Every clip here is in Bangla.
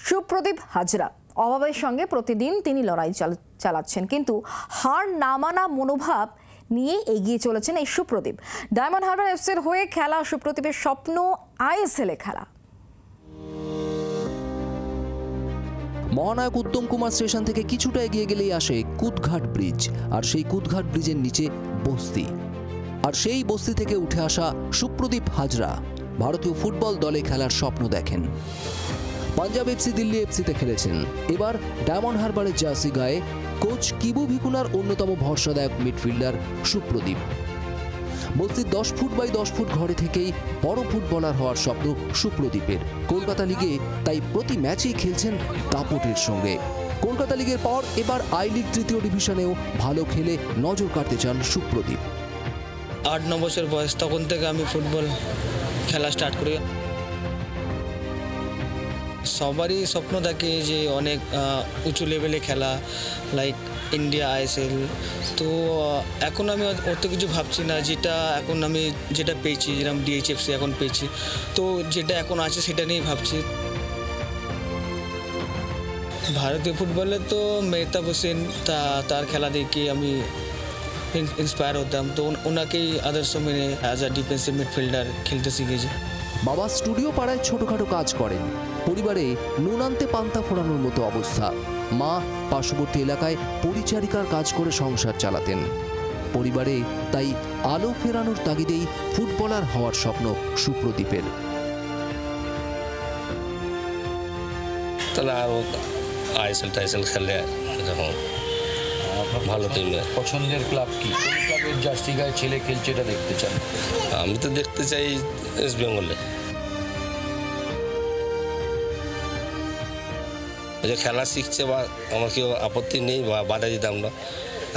সুপ্রদীপ হাজরা অভাবের সঙ্গে প্রতিদিন তিনি লড়াই চালাচ্ছেন, কিন্তু হার না মানা মনোভাব নিয়ে এগিয়ে চলেছেন এই সুপ্রদীপ। ডায়মন্ড হারবার এফসির হয়ে খেলা সুপ্রদীপের স্বপ্ন আইএসএলে খেলা। মহানায়ক উত্তম কুমার স্টেশন থেকে কিছুটা এগিয়ে গেলেই আসে কুদঘাট ব্রিজ, আর সেই কুদঘাট ব্রিজের নিচে বস্তি, আর সেই বস্তি থেকে উঠে আসা সুপ্রদীপ হাজরা ভারতীয় ফুটবল দলে খেলার স্বপ্ন দেখেন। পাঞ্জাব এফসি, দিল্লি এফসিতে খেলেছেন। এবার ডায়মন্ড হারবারের জার্সি গায়ে কোচ কিবু ভিকুনার অন্যতম ভরসাদায়ক মিডফিল্ডার সুপ্রদীপ। বস্তির 10 ফুট বাই 10 ফুট ঘরে থেকেই বড় ফুটবলার হওয়ার স্বপ্ন সুপ্রদীপের। কলকাতা লিগে তাই প্রতি ম্যাচেই খেলছেন দাপটের সঙ্গে। কলকাতা লিগের পর এবার আই লিগ তৃতীয় ডিভিশনেও ভালো খেলে নজর কাটতে চান সুপ্রদীপ। 8-9 বছর বয়স, তখন থেকে আমি ফুটবল খেলা স্টার্ট করি। সবারই স্বপ্ন থাকে যে অনেক উঁচু লেভেলে খেলা, লাইক ইন্ডিয়া, আইএসএল। তো এখন আমি অত কিছু ভাবছি না, যেটা পেয়েছি, যেরকম ডিএইচএফসি এখন পেয়েছি, তো যেটা এখন আছে সেটা নিয়েই ভাবছি। ভারতীয় ফুটবলে তো মেহতাব হোসেন, তার খেলা দেখে আমি ইন্সপায়ার হতাম, তো ওনাকেই আদর্শ মেনে অ্যাজ আ ডিফেন্সিভ মিডফিল্ডার খেলতে শিখেছি। বাবা স্টুডিও পাড়ায় ছোটখাটো কাজ করেন। পরিবারে নুন আনতে পান্তা ফোড়ানোর মতো অবস্থা। মা পার্শ্ববর্তী এলাকায় পরিচারিকার কাজ করে সংসার চালাতেন। পরিবারে তাই আলো ফেরানোর তাগিদেই ফুটবলার হওয়ার স্বপ্ন সুপ্রদীপের। তাহলে আরও আইএসএল খেলে যখন ভালো টিমে। পছন্দের ক্লাব কি? কোন ক্লাবের জার্সি গায়ে ছেলে খেলছে এটা দেখতে চান? আমি তো দেখতে চাই ওয়েস্ট বেঙ্গলে। যে খেলা শিখছে বা আমার কেউ আপত্তি নেই বা বাধা দিতাম না,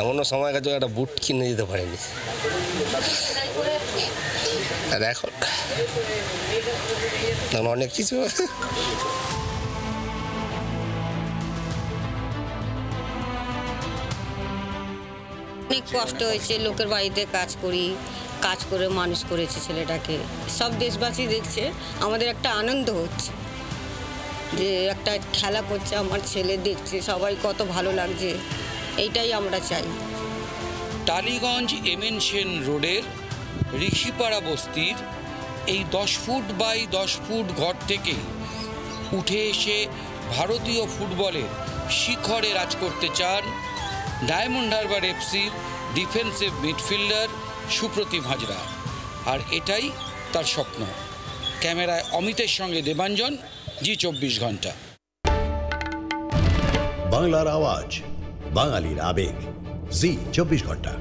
এমনও সময় কাছে একটা বুট কিনে দিতে পারিনি। আর এখন অনেক কিছু। অনেক কষ্ট হয়েছে, লোকের বাড়িতে কাজ করে মানুষ করেছে ছেলেটাকে। সব দেশবাসী দেখছে, আমাদের একটা আনন্দ হচ্ছে যে একটা খেলা করছে, আমার ছেলে দেখছে, সবাই কত ভালো লাগছে, এইটাই আমরা চাই। টালিগঞ্জ এমএন সেন রোডের ঋষিপাড়া বস্তির এই 10 ফুট বাই 10 ফুট ঘর থেকে উঠে এসে ভারতীয় ফুটবলের শিখরে রাজ করতে চান ডায়মন্ড হারবার এফসির ডিফেন্সিভ মিডফিল্ডার সুপ্রদীপ হাজরা, আর এটাই তার স্বপ্ন। ক্যামেরায় অমিতের সঙ্গে দেবাঞ্জন, জি24 ঘন্টা। বাংলার আওয়াজ, বাঙালির আবেগ, জি24 ঘন্টা।